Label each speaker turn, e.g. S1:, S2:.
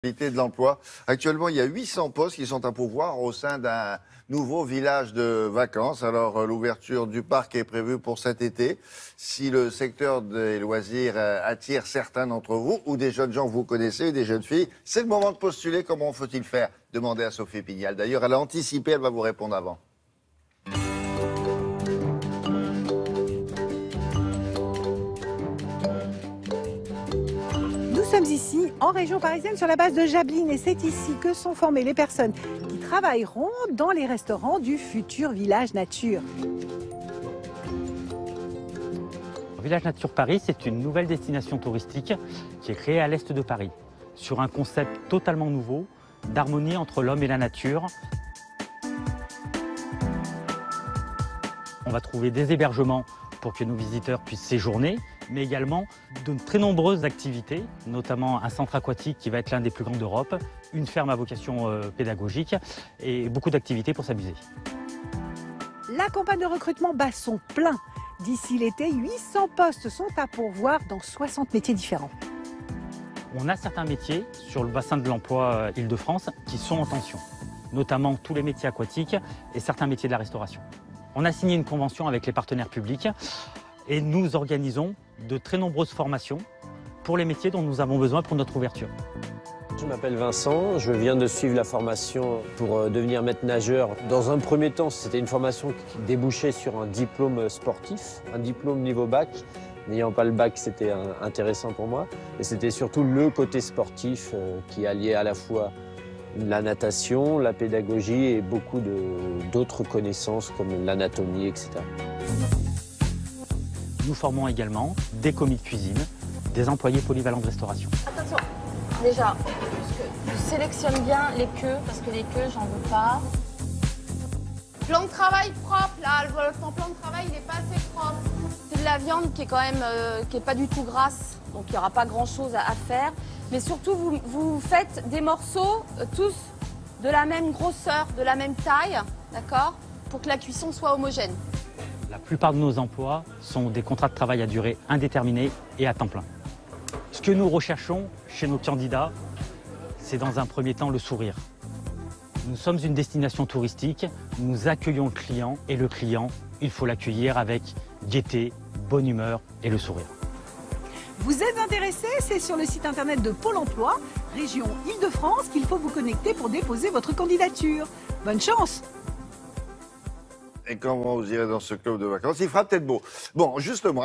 S1: De l'emploi. Actuellement, il y a 800 postes qui sont à pourvoir au sein d'un nouveau village de vacances. Alors, l'ouverture du parc est prévue pour cet été. Si le secteur des loisirs attire certains d'entre vous, ou des jeunes gens que vous connaissez, ou des jeunes filles, c'est le moment de postuler. Comment faut-il faire? Demandez à Sophie Pignal. D'ailleurs, elle a anticipé, elle va vous répondre avant.
S2: Nous sommes ici, en région parisienne, sur la base de Jablines, et c'est ici que sont formées les personnes qui travailleront dans les restaurants du futur Village Nature.
S3: Village Nature Paris, c'est une nouvelle destination touristique qui est créée à l'est de Paris, sur un concept totalement nouveau d'harmonie entre l'homme et la nature. On va trouver des hébergements pour que nos visiteurs puissent séjourner, mais également de très nombreuses activités, notamment un centre aquatique qui va être l'un des plus grands d'Europe, une ferme à vocation pédagogique et beaucoup d'activités pour s'amuser.
S2: La campagne de recrutement bat son plein. D'ici l'été, 800 postes sont à pourvoir dans 60 métiers différents.
S3: On a certains métiers sur le bassin de l'emploi Île-de-France qui sont en tension, notamment tous les métiers aquatiques et certains métiers de la restauration. On a signé une convention avec les partenaires publics et nous organisons de très nombreuses formations pour les métiers dont nous avons besoin pour notre ouverture.
S4: Je m'appelle Vincent, je viens de suivre la formation pour devenir maître nageur. Dans un premier temps, c'était une formation qui débouchait sur un diplôme sportif, un diplôme niveau bac. N'ayant pas le bac, c'était intéressant pour moi. Et c'était surtout le côté sportif qui alliait à la fois la natation, la pédagogie et beaucoup d'autres connaissances comme l'anatomie, etc.
S3: Nous formons également des commis de cuisine, des employés polyvalents de restauration.
S5: Attention, déjà, je sélectionne bien les queues, parce que les queues, j'en veux pas. Plan de travail propre, là, ton plan de travail, il n'est pas assez propre. C'est de la viande qui est quand même, qui est pas du tout grasse, donc il n'y aura pas grand-chose à faire. Mais surtout, vous faites des morceaux, tous de la même grosseur, de la même taille, d'accord, pour que la cuisson soit homogène.
S3: La plupart de nos emplois sont des contrats de travail à durée indéterminée et à temps plein. Ce que nous recherchons chez nos candidats, c'est dans un premier temps le sourire. Nous sommes une destination touristique, nous accueillons le client et le client, il faut l'accueillir avec gaieté, bonne humeur et le sourire.
S2: Vous êtes intéressé? C'est sur le site internet de Pôle emploi, région Île-de-France, qu'il faut vous connecter pour déposer votre candidature. Bonne chance!
S1: Et comment vous irez dans ce club de vacances? Il fera peut-être beau. Bon, justement.